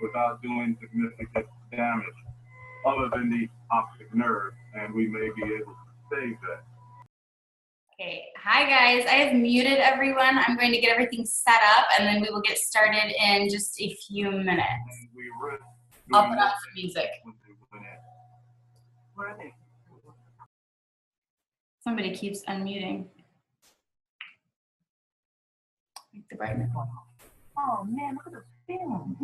without doing significant damage other than the optic nerve, and we may be able to save that. Okay, hi guys, I have muted everyone. I'm going to get everything set up and then we will get started in just a few minutes. I'll put on some music. Where are they? Somebody keeps unmuting. Make the brightness. Oh man, look at the film.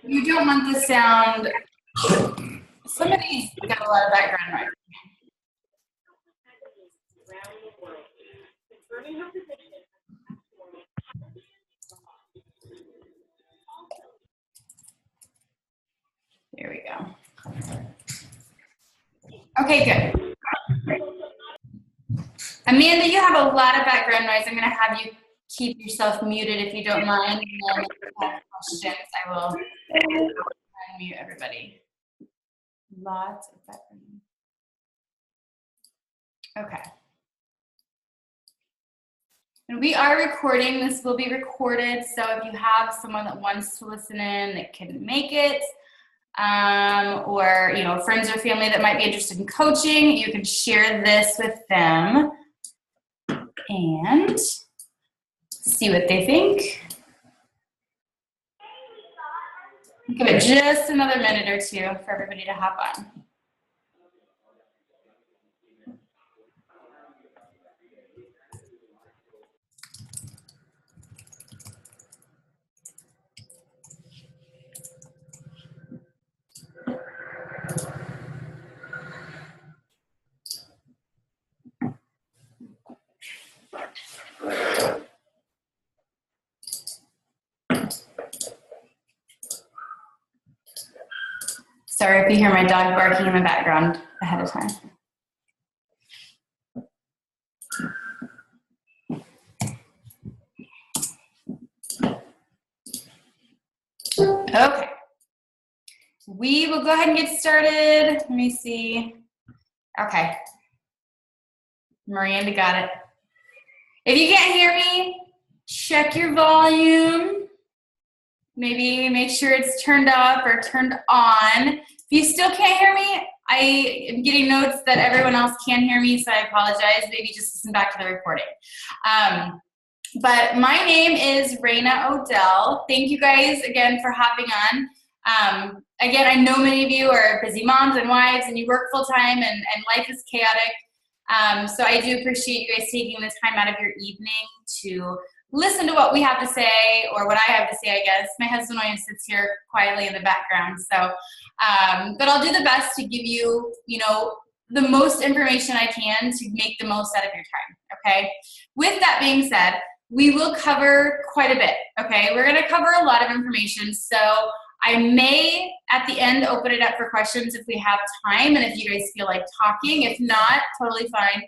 You don't want the sound. Somebody's got a lot of background noise. There we go. Okay, good. Amanda, you have a lot of background noise. I'm going to have you keep yourself muted if you don't mind. And then if you have questions, I will unmute everybody. Lots of background noise. Okay. And we are recording. This will be recorded. So if you have someone that wants to listen in that couldn't make it, or friends or family that might be interested in coaching, you can share this with them and see what they think. Give it just another minute or two for everybody to hop on. Sorry if you hear my dog barking in the background ahead of time. Okay. We will go ahead and get started. Let me see. Okay. Miranda got it. If you can't hear me, check your volume. Maybe make sure it's turned up or turned on. If you still can't hear me, I am getting notes that everyone else can hear me, so I apologize. Maybe just listen back to the recording. But my name is Raina Odell. Thank you guys again for hopping on. Again, I know many of you are busy moms and wives and you work full time and life is chaotic. So I do appreciate you guys taking the time out of your evening to listen to what we have to say, or what I have to say, I guess. My husband always sits here quietly in the background. So, but I'll do the best to give you, the most information I can to make the most out of your time, okay? With that being said, we will cover quite a bit, okay? We're gonna cover a lot of information, so I may, at the end, open it up for questions if we have time and if you guys feel like talking. If not, totally fine.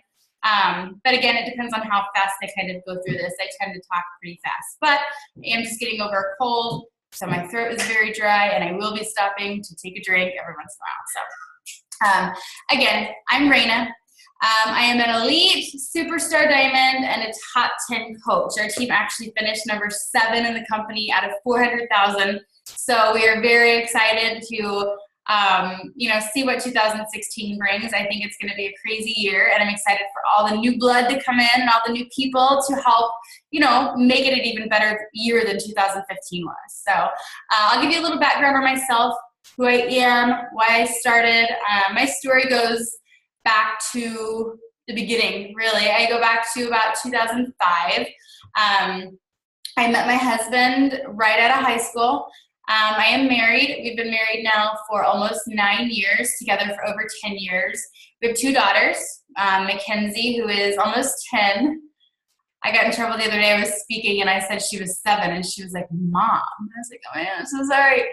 But again, it depends on how fast I kind of go through this. I tend to talk pretty fast, but I am just getting over a cold, so my throat is very dry, and I will be stopping to take a drink every once in a while. So, again, I'm Raina. I am an elite superstar diamond and a top 10 coach. Our team actually finished number 7 in the company out of 400,000. So we are very excited to see what 2016 brings. I think it's going to be a crazy year, and I'm excited for all the new blood to come in and all the new people to help, make it an even better year than 2015 was. So I'll give you a little background on myself, who I am, why I started. My story goes back to the beginning, really. I go back to about 2005. I met my husband right out of high school. I am married. We've been married now for almost 9 years, together for over 10 years. We have 2 daughters, Mackenzie, who is almost 10. I got in trouble the other day. I was speaking and I said she was 7, and she was like, "Mom." I was like, "Oh man, I'm so sorry."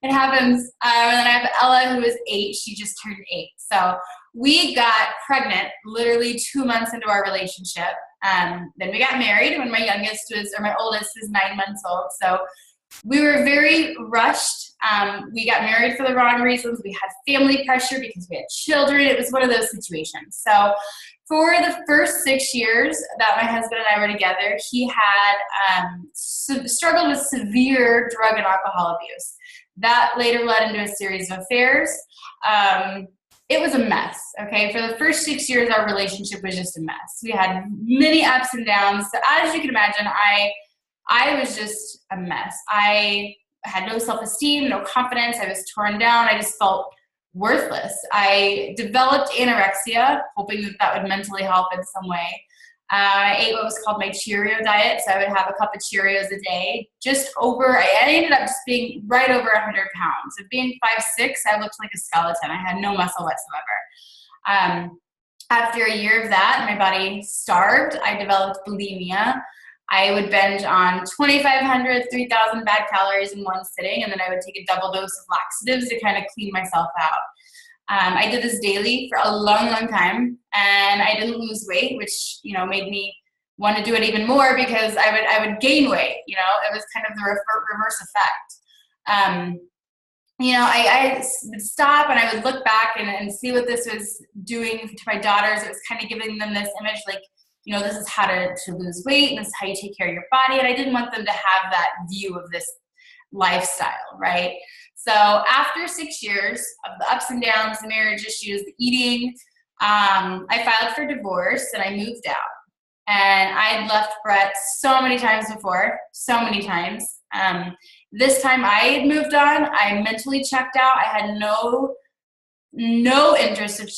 It happens. And then I have Ella, who is 8. She just turned 8. So we got pregnant literally 2 months into our relationship. Then we got married when my oldest was 9 months old. So we were very rushed. We got married for the wrong reasons. We had family pressure because we had children. It was one of those situations. So for the first 6 years that my husband and I were together, he had struggled with severe drug and alcohol abuse. That later led into a series of affairs. It was a mess, okay? For the first 6 years, our relationship was just a mess. We had many ups and downs. So as you can imagine, I was just a mess. I had no self-esteem, no confidence. I was torn down. I just felt worthless. I developed anorexia, hoping that that would mentally help in some way. I ate what was called my Cheerio diet, so I would have a cup of Cheerios a day. I ended up just being right over 100 pounds. Of being 5'6", I looked like a skeleton. I had no muscle whatsoever. After a year of that, my body starved. I developed bulimia. I would binge on 2,500, 3,000 bad calories in one sitting, and then I would take a double dose of laxatives to kind of clean myself out. I did this daily for a long, long time, and I didn't lose weight, which, made me want to do it even more because I would gain weight. It was kind of the reverse effect. I would stop and I would look back and see what this was doing to my daughters. It was kind of giving them this image like, this is how to lose weight, and this is how you take care of your body. And I didn't want them to have that view of this lifestyle, right? So after 6 years of the ups and downs, the marriage issues, the eating, I filed for divorce and I moved out. And I had left Brett so many times before, so many times. This time I had moved on. I mentally checked out. I had no interest of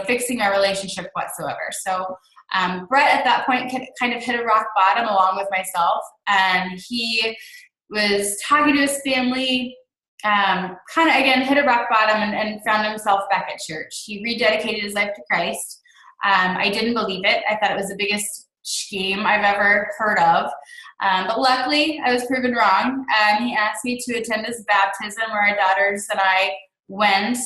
fixing our relationship whatsoever. So Brett at that point kind of hit a rock bottom along with myself, and he was talking to his family, kind of again hit a rock bottom and found himself back at church. He rededicated his life to Christ. I didn't believe it. I thought it was the biggest scheme I've ever heard of. But luckily, I was proven wrong. He asked me to attend his baptism where our daughters and I went.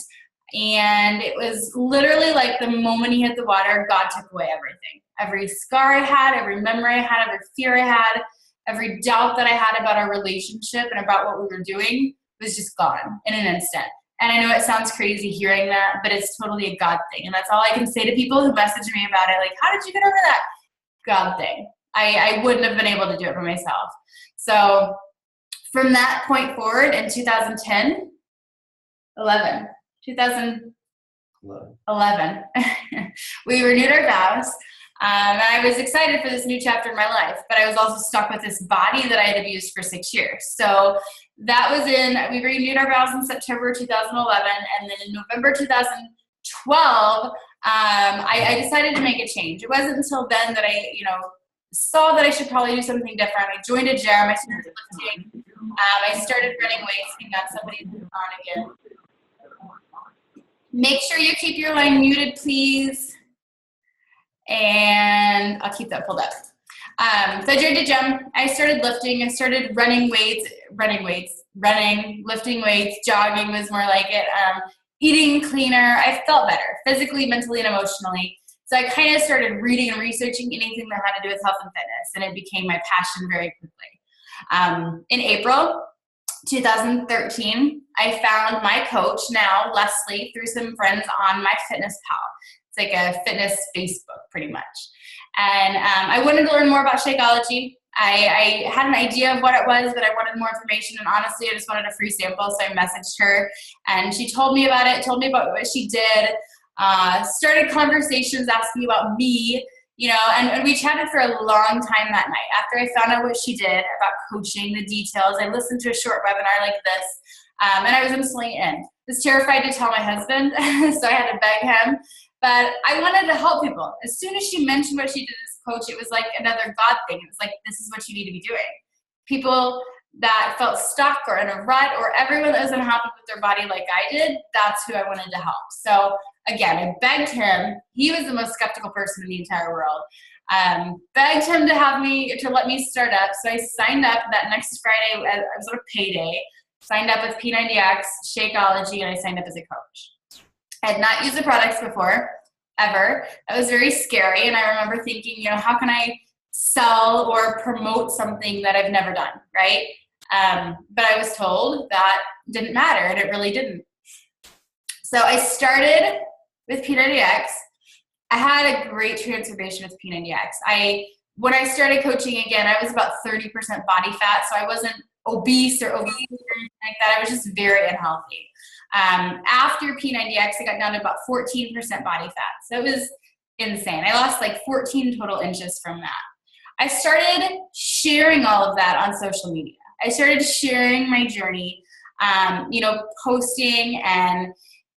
And it was literally like the moment he hit the water, God took away everything. Every scar I had, every memory I had, every fear I had, every doubt that I had about our relationship and about what we were doing was just gone in an instant. And I know it sounds crazy hearing that, but it's totally a God thing. And that's all I can say to people who message me about it. Like, how did you get over that? God thing. I wouldn't have been able to do it for myself. So from that point forward in 2011, we renewed our vows. And I was excited for this new chapter in my life, but I was also stuck with this body that I had abused for 6 years. So we renewed our vows in September 2011, and then in November 2012, I decided to make a change. It wasn't until then that I, saw that I should probably do something different. I joined a gym. I started lifting. I started running weights. Hang on, somebody's on again. Make sure you keep your line muted, please. And I'll keep that pulled up. So I joined a gym. I started lifting. I started running, lifting weights, jogging was more like it. Eating cleaner. I felt better physically, mentally, and emotionally. So I kind of started reading and researching anything that had to do with health and fitness, and it became my passion very quickly. In April 2013, I found my coach, now Leslie, through some friends on MyFitnessPal. It's like a fitness Facebook, pretty much. And I wanted to learn more about Shakeology. I had an idea of what it was, but I wanted more information, and honestly, I just wanted a free sample, so I messaged her, and she told me about it, told me about what she did, started conversations asking about me, and we chatted for a long time that night. After I found out what she did about coaching, the details, I listened to a short webinar like this, and I was instantly in. I was terrified to tell my husband, so I had to beg him, but I wanted to help people. As soon as she mentioned what she did as a coach, it was like another God thing. It was like, this is what you need to be doing. People that felt stuck or in a rut, or everyone that was unhappy with their body like I did, that's who I wanted to help. So again, I begged him. He was the most skeptical person in the entire world. Begged him to let me start up. So I signed up that next Friday. I was on a payday. Signed up with P90X, Shakeology, and I signed up as a coach. I had not used the products before. ever. That was very scary. And I remember thinking, you know, how can I sell or promote something that I've never done, right? But I was told that didn't matter, and it really didn't. So I started with P90X. I had a great transformation with P90X. When I started coaching again, I was about 30% body fat, so I wasn't obese or overweight or anything like that. I was just very unhealthy. After P90X, I got down to about 14% body fat, so it was insane. I lost like 14 total inches from that. I started sharing all of that on social media. I started sharing my journey, you know, posting, and,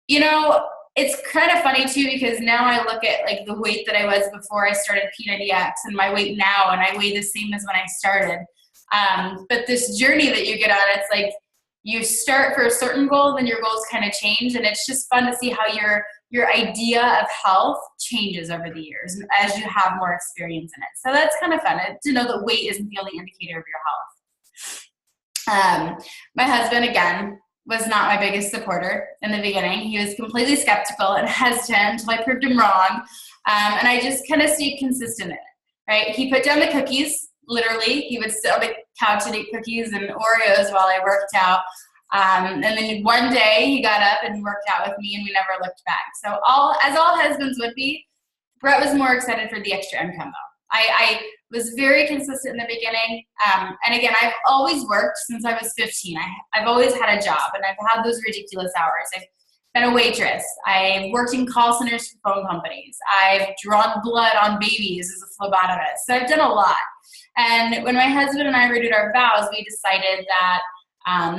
you know, it's kind of funny too, because now I look at like the weight that I was before I started P90X and my weight now, and I weigh the same as when I started. But this journey that you get on, it's like you start for a certain goal, then your goals kind of change, and it's just fun to see how your idea of health changes over the years as you have more experience in it. So that's kind of fun to know that weight isn't the only indicator of your health. My husband, again, was not my biggest supporter in the beginning. He was completely skeptical and hesitant until I proved him wrong. And I just kind of stayed consistent in it, right? He put down the cookies, literally. He would sit on the couch and eat cookies and Oreos while I worked out. And then one day he got up and worked out with me, and we never looked back. So as all husbands would be, Brett was more excited for the extra income though. I was very consistent in the beginning. And again, I've always worked since I was 15. I've always had a job, and I've had those ridiculous hours. I've been a waitress. I've worked in call centers for phone companies. I've drawn blood on babies as a phlebotomist. So I've done a lot. And when my husband and I renewed our vows, we decided that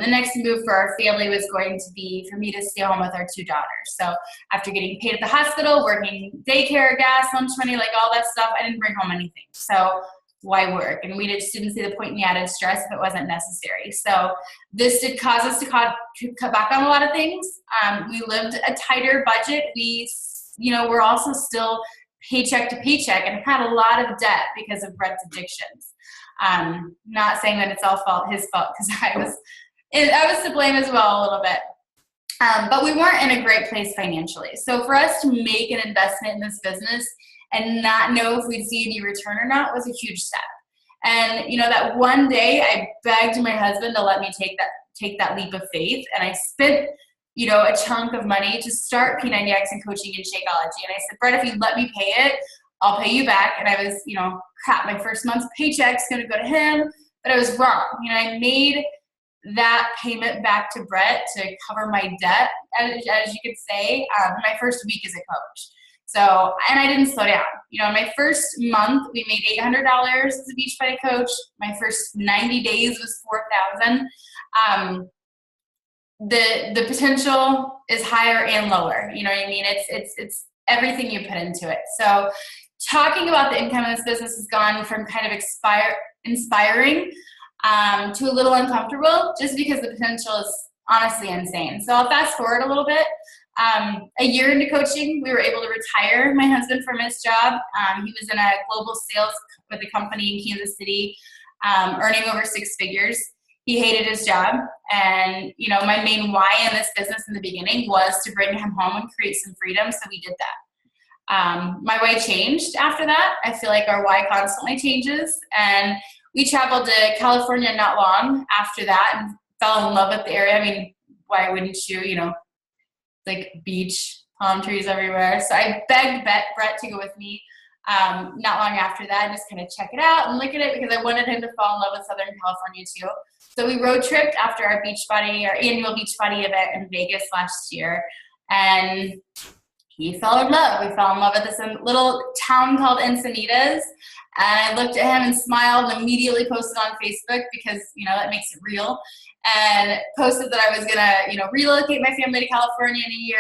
the next move for our family was going to be for me to stay home with our 2 daughters. So after getting paid at the hospital, working daycare, gas, lunch money, like all that stuff, I didn't bring home anything. So why work? And we just didn't see the point in the added stress if it wasn't necessary. So this did cause us to cut back on a lot of things. We lived a tighter budget. We're also still paycheck to paycheck and had a lot of debt because of Brett's addictions. Not saying that it's all his fault, because I was to blame as well a little bit. But we weren't in a great place financially. So for us to make an investment in this business and not know if we'd see any return or not was a huge step. And, you know, that one day I begged my husband to let me take that leap of faith. And I spent, you know, a chunk of money to start P90X and coaching in Shakeology. And I said, Brett, if you let me pay it, I'll pay you back. And I was, you know, crap, my first month's paycheck's going to go to him. But I was wrong. You know, I made that payment back to Brett to cover my debt, as you could say, my first week as a coach. So, and I didn't slow down. You know, my first month, we made $800 as a Beachbody coach. My first 90 days was $4,000. The potential is higher and lower. You know what I mean? It's everything you put into it. So talking about the income in this business has gone from kind of inspiring to a little uncomfortable, just because the potential is honestly insane. So I'll fast forward a little bit. A year into coaching, we were able to retire my husband from his job. He was in a global sales with a company in Kansas City, earning over 6 figures. He hated his job. And, you know, my main why in this business in the beginning was to bring him home and create some freedom. So we did that. My why changed after that. I feel like our why constantly changes. And we traveled to California not long after that and fell in love with the area. I mean, why wouldn't you, you know, like beach, palm trees everywhere. So I begged Brett to go with me not long after that and just kind of check it out and look at it, because I wanted him to fall in love with Southern California too. So we road tripped after our annual Beachbody event in Vegas last year, and he fell in love. We fell in love with this little town called Encinitas, and I looked at him and smiled and immediately posted on Facebook, because, you know, that makes it real, and posted that I was gonna, you know, relocate my family to California in a year.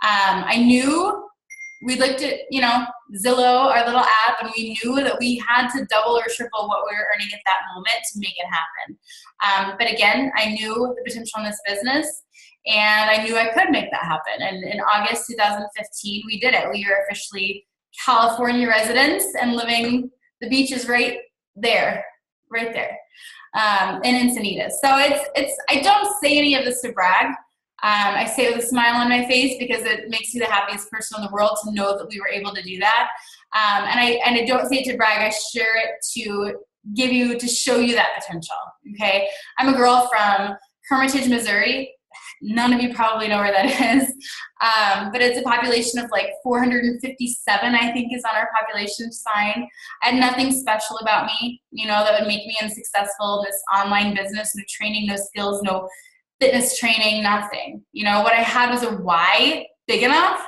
I knew, we looked at, you know, Zillow, our little app, and we knew that we had to double or triple what we were earning at that moment to make it happen. But again, I knew the potential in this business, and I knew I could make that happen. And in August 2015, we did it. We were officially California residents and living, the beach is right there. In Encinitas. So it's I don't say any of this to brag. I say it with a smile on my face because it makes me the happiest person in the world to know that we were able to do that. And I don't say it to brag, I share it to show you that potential, okay? I'm a girl from Hermitage, Missouri. None of you probably know where that is, but it's a population of like 457, I think, is on our population sign. I had nothing special about me, that would make me unsuccessful in this online business, no training, no skills, no fitness training, nothing. What I had was a why big enough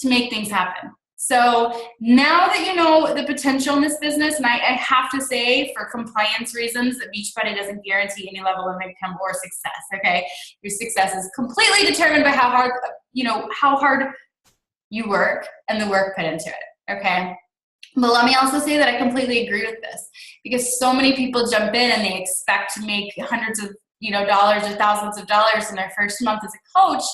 to make things happen. So now that you know the potential in this business, and I have to say, for compliance reasons, that Beachbody doesn't guarantee any level of income or success, okay? Your success is completely determined by how hard you work and the work put into it, okay? But let me also say that I completely agree with this, because so many people jump in and they expect to make hundreds of dollars or thousands of dollars in their first month as a coach,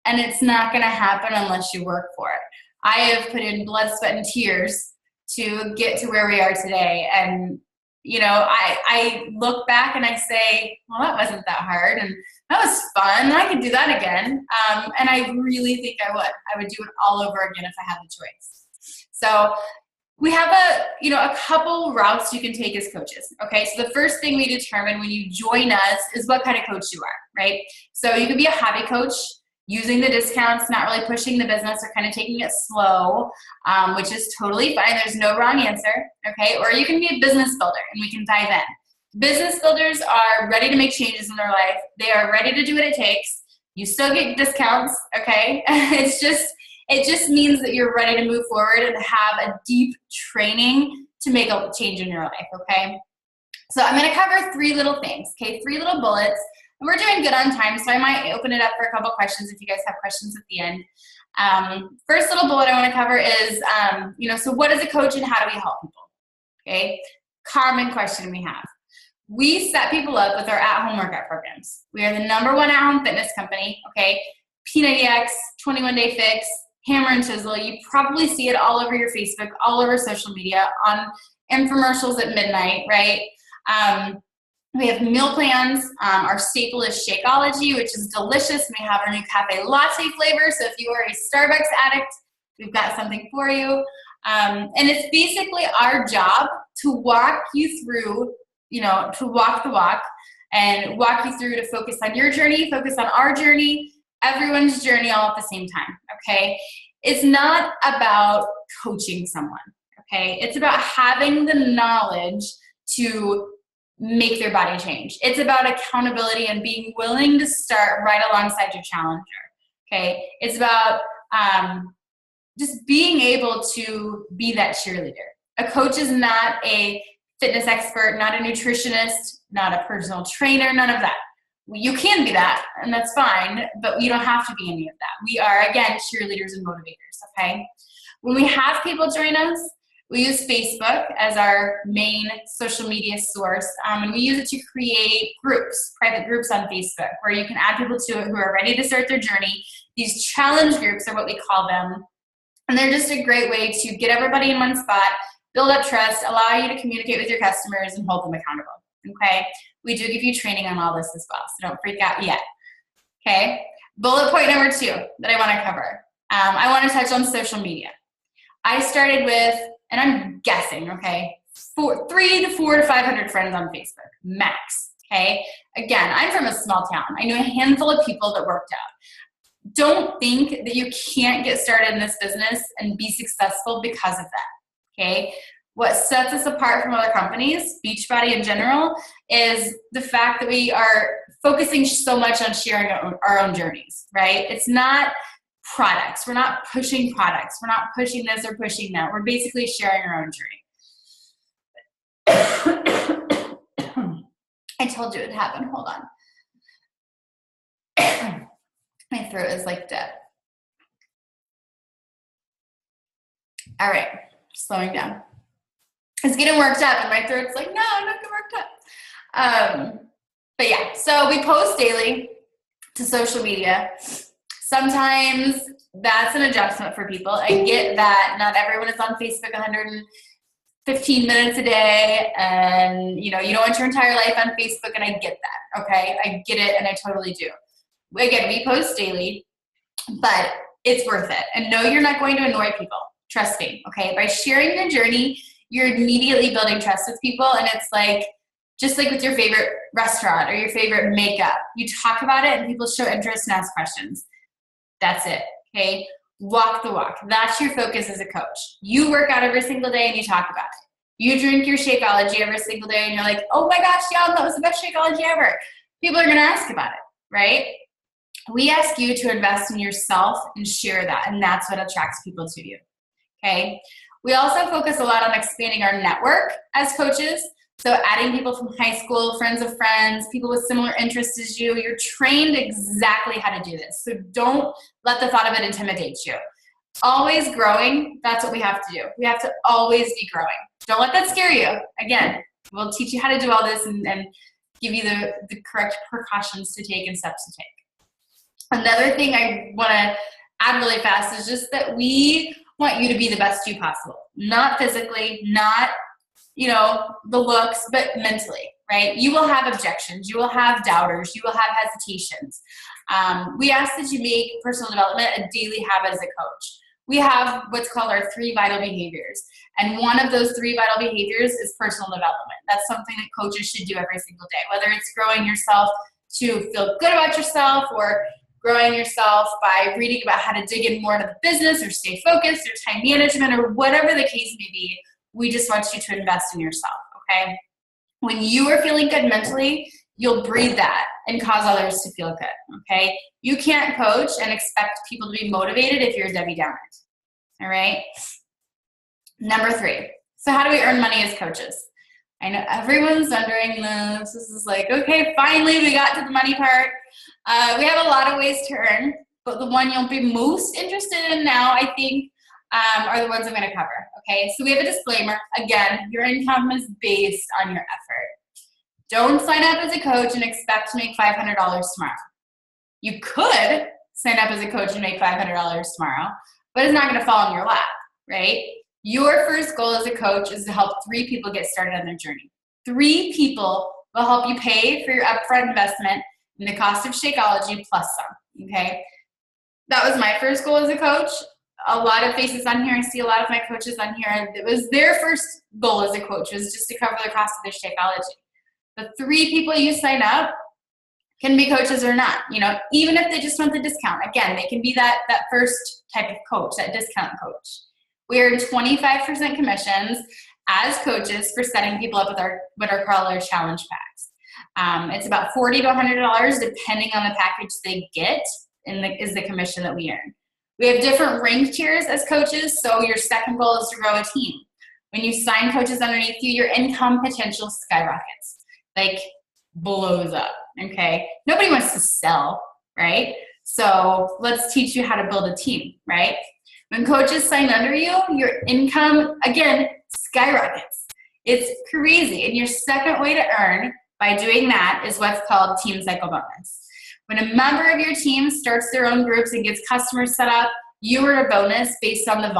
and it's not going to happen unless you work for it. I have put in blood, sweat, and tears to get to where we are today. And, I look back and I say, well, that wasn't that hard. And that was fun. I could do that again. And I really think I would. I would do it all over again if I had the choice. So we have a couple routes you can take as coaches. Okay. So the first thing we determine when you join us is what kind of coach you are, right? So you could be a hobby coach, using the discounts, not really pushing the business, or kind of taking it slow, which is totally fine. There's no wrong answer, okay? Or you can be a business builder, and we can dive in. Business builders are ready to make changes in their life. They are ready to do what it takes. You still get discounts, okay? It just means that you're ready to move forward and have a deep training to make a change in your life, okay? So I'm going to cover 3 little things, okay? 3 little bullets. We're doing good on time, so I might open it up for a couple questions if you guys have questions at the end. First little bullet I want to cover is, so what is a coach and how do we help people? Okay, common question we have. We set people up with our at-home workout programs. We are the #1 at-home fitness company, okay? P90X, 21-Day Fix, Hammer and Chisel. You probably see it all over your Facebook, all over social media, on infomercials at midnight, right? We have meal plans. Our staple is Shakeology, which is delicious. We have our new cafe latte flavor. So if you are a Starbucks addict, we've got something for you. And it's basically our job to walk you through, to walk the walk and walk you through to focus on your journey, focus on our journey, everyone's journey all at the same time, okay? It's not about coaching someone, okay? It's about having the knowledge to make their body change. It's about accountability and being willing to start right alongside your challenger, okay? It's about just being able to be that cheerleader. A coach is not a fitness expert, not a nutritionist, not a personal trainer, none of that. You can be that, and that's fine, but you don't have to be any of that. We are, again, cheerleaders and motivators, okay? When we have people join us, we use Facebook as our main social media source, and we use it to create groups, private groups on Facebook, where you can add people to it who are ready to start their journey. These challenge groups are what we call them, and they're just a great way to get everybody in one spot, build up trust, allow you to communicate with your customers, and hold them accountable, okay? We do give you training on all this as well, so don't freak out yet, okay? Bullet point number 2 that I want to cover. I want to touch on social media. I started with, and I'm guessing, okay, 300 to 400 to 500 friends on Facebook, max, okay? Again, I'm from a small town. I knew a handful of people that worked out. Don't think that you can't get started in this business and be successful because of that, okay? What sets us apart from other companies, Beachbody in general, is the fact that we are focusing so much on sharing our own journeys, right? It's not products. We're not pushing products. We're not pushing this or pushing that. We're basically sharing our own journey. I told you it would happen. Hold on. My throat is like dead. All right, slowing down. It's getting worked up, and my throat's like, no, I'm not getting worked up. But yeah, so we post daily to social media. Sometimes that's an adjustment for people. I get that not everyone is on Facebook 115 minutes a day, and you don't want your entire life on Facebook, and I get that, okay? I get it, and I totally do. again, we post daily, but it's worth it. And no, you're not going to annoy people. Trust me, okay? By sharing your journey, you're immediately building trust with people, and it's like, just like with your favorite restaurant or your favorite makeup, you talk about it and people show interest and ask questions. That's it, okay? Walk the walk. That's your focus as a coach. You work out every single day and you talk about it. You drink your Shakeology every single day and you're like, oh my gosh, yeah, that was the best Shakeology ever. People are gonna ask about it, right? We ask you to invest in yourself and share that, and that's what attracts people to you, okay? We also focus a lot on expanding our network as coaches. So adding people from high school, friends of friends, people with similar interests as you. You're trained exactly how to do this. So don't let the thought of it intimidate you. Always growing, that's what we have to do. We have to always be growing. Don't let that scare you. Again, we'll teach you how to do all this and give you the correct precautions to take and steps to take. Another thing I want to add really fast is just that we want you to be the best you possible. Not physically, not the looks, but mentally, right? You will have objections. You will have doubters. You will have hesitations. We ask that you make personal development a daily habit as a coach. We have what's called our 3 vital behaviors. And one of those 3 vital behaviors is personal development. That's something that coaches should do every single day, whether it's growing yourself to feel good about yourself or growing yourself by reading about how to dig in more into the business or stay focused or time management or whatever the case may be. We just want you to invest in yourself, okay? When you are feeling good mentally, you'll breathe that and cause others to feel good, okay? You can't coach and expect people to be motivated if you're a Debbie Downer, all right? Number 3, so how do we earn money as coaches? I know everyone's wondering this. This is like, okay, finally we got to the money part. We have a lot of ways to earn, but the one you'll be most interested in now, I think, are the ones I'm going to cover, okay? So we have a disclaimer. Again, your income is based on your effort. Don't sign up as a coach and expect to make $500 tomorrow. You could sign up as a coach and make $500 tomorrow, but it's not going to fall in your lap, right? Your first goal as a coach is to help 3 people get started on their journey. 3 people will help you pay for your upfront investment and the cost of Shakeology plus some, okay? That was my first goal as a coach. A lot of faces on here, I see a lot of my coaches on here, it was their first goal as a coach was just to cover the cost of their Shakeology. The 3 people you sign up can be coaches or not, even if they just want the discount. Again, they can be that first type of coach, that discount coach. We earn 25% commissions as coaches for setting people up with what are called our challenge packs. It's about $40 to $100 depending on the package they get, is the commission that we earn. We have different rank tiers as coaches, so your second goal is to grow a team. When you sign coaches underneath you, your income potential skyrockets, like blows up, okay? Nobody wants to sell, right? So let's teach you how to build a team, right? When coaches sign under you, your income, again, skyrockets. It's crazy. And your second way to earn by doing that is what's called Team Cycle Bonus. When a member of your team starts their own groups and gets customers set up, you earn a bonus based on that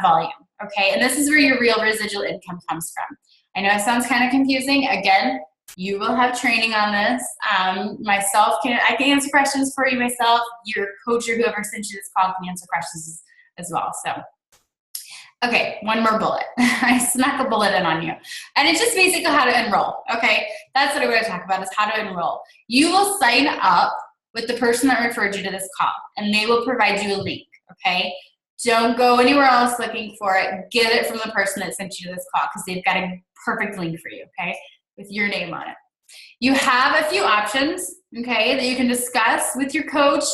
volume, okay? And this is where your real residual income comes from. I know it sounds kind of confusing. Again, you will have training on this. I can answer questions for you myself. Your coach or whoever sent you this call can answer questions as well. So, okay, one more bullet. I snuck a bullet in on you. And it's just basically how to enroll, okay? That's what I'm going to talk about is how to enroll. You will sign up with the person that referred you to this call, and they will provide you a link, okay? Don't go anywhere else looking for it. Get it from the person that sent you to this call because they've got a perfect link for you, okay, with your name on it. You have a few options, okay, that you can discuss with your coach,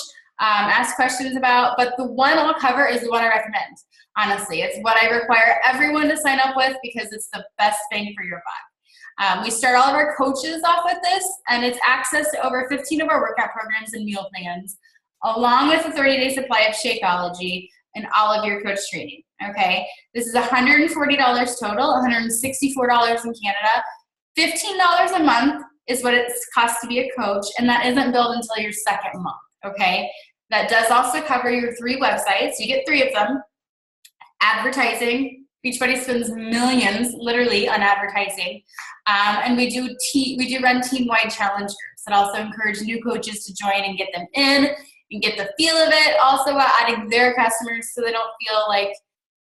ask questions about, but the one I'll cover is the one I recommend. Honestly, it's what I require everyone to sign up with because it's the best bang for your buck. We start all of our coaches off with this, and it's access to over 15 of our workout programs and meal plans, along with a 30-day supply of Shakeology and all of your coach training, okay? This is $140 total, $164 in Canada. $15 a month is what it costs to be a coach, and that isn't billed until your second month, okay? That does also cover your 3 websites. You get 3 of them. Advertising. Beachbody spends millions, literally, on advertising. And we do run team-wide challenge groups. I'd also encourage new coaches to join and get them in and get the feel of it. Also about adding their customers so they don't feel like,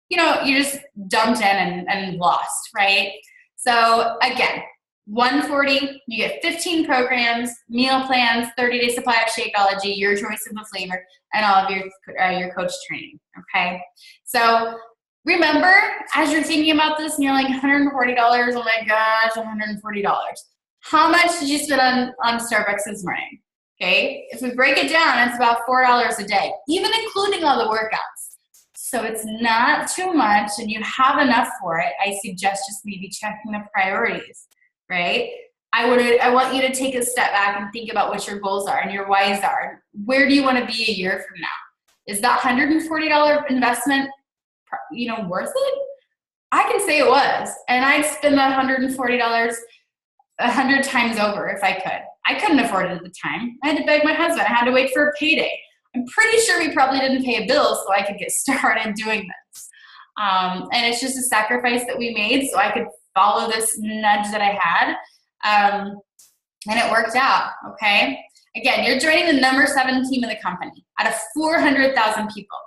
you know, you're just dumped in and lost, right? So again, $140, you get 15 programs, meal plans, 30-day supply of Shakeology, your choice of the flavor, and all of your coach training, okay? So remember, as you're thinking about this and you're like, $140, oh my gosh, $140. How much did you spend on Starbucks this morning? Okay, if we break it down, it's about $4 a day, even including all the workouts. So it's not too much and you have enough for it. I suggest just maybe checking the priorities, right? I want you to take a step back and think about what your goals are and your whys are. Where do you want to be a year from now? Is that $140 investment, you know, worth it? I can say it was, and I'd spend that $140 100 times over if I could. I couldn't afford it at the time. I had to beg my husband. I had to wait for a payday. I'm pretty sure we probably didn't pay a bill so I could get started doing this. And it's just a sacrifice that we made so I could follow this nudge that I had. And it worked out, okay? Again, you're joining the number 7 team in the company out of 400,000 people.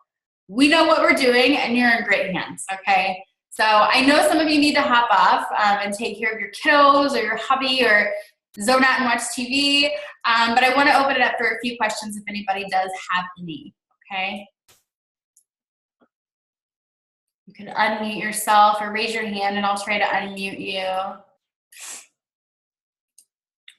We know what we're doing and you're in great hands, okay? So I know some of you need to hop off and take care of your kiddos or your hubby or zone out and watch TV. But I want to open it up for a few questions if anybody does have any, okay? You can unmute yourself or raise your hand and I'll try to unmute you.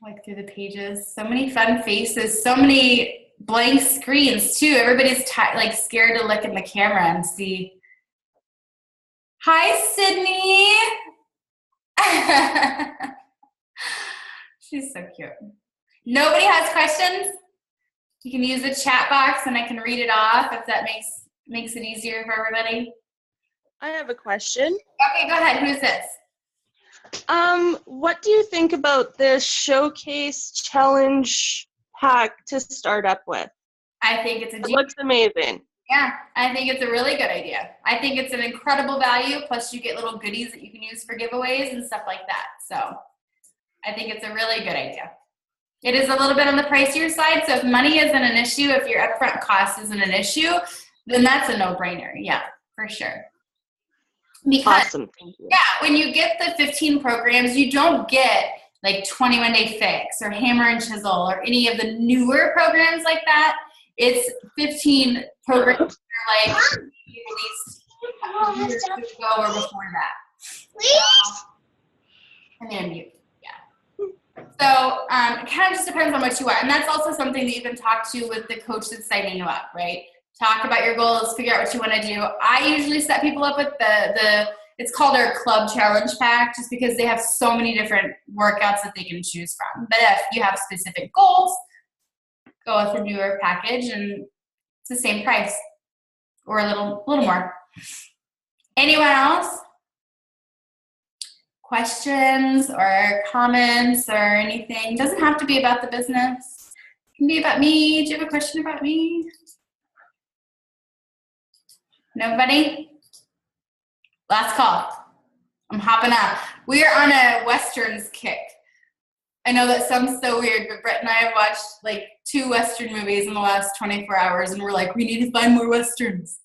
Like through the pages. So many fun faces, so many blank screens too. Everybody's like scared to look in the camera and see. Hi, Sydney. She's so cute. Nobody has questions? You can use the chat box and I can read it off if that makes it easier for everybody. I have a question. Okay, go ahead. Who's this? What do you think about this showcase challenge pack to start up with? I think it's it looks amazing. Yeah, I think it's a really good idea. I think it's an incredible value, plus you get little goodies that you can use for giveaways and stuff like that. So I think it's a really good idea. It is a little bit on the pricier side, so if money isn't an issue, if your upfront cost isn't an issue, then that's a no-brainer. Yeah, for sure. Because, awesome. Thank you. yeah, when you get the 15 programs, you don't get like 21-Day Fix or Hammer and Chisel or any of the newer programs like that. It's 15 programs that are like released years ago or before that. I'm gonna mute. Yeah. So it kind of just depends on what you want, and that's also something that you can talk to with the coach that's signing you up, right? Talk about your goals, figure out what you want to do. I usually set people up with it's called our club challenge pack, just because they have so many different workouts that they can choose from. But if you have specific goals, go with a newer package and it's the same price or a little more. Anyone else? Questions or comments or anything? Doesn't have to be about the business. It can be about me. Do you have a question about me? Nobody? Last call. I'm hopping out. We are on a Westerns kick. I know that sounds so weird, but Brett and I have watched like 2 Western movies in the last 24 hours, and we're like, we need to find more Westerns.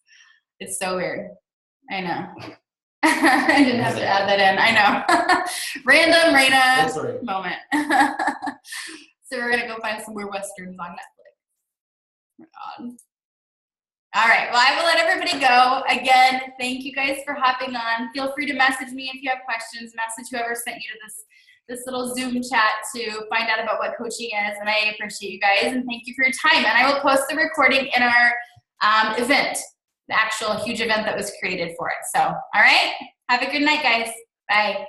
It's so weird. I know. I didn't have to add that in. I know. Random Raina moment. So we're going to go find some more Westerns on Netflix. Oh my God. All right. Well, I will let everybody go. Again, thank you guys for hopping on. Feel free to message me if you have questions. Message whoever sent you to this little Zoom chat to find out about what coaching is. And I appreciate you guys. And thank you for your time. And I will post the recording in our event, the actual huge event that was created for it. So, all right. Have a good night, guys. Bye.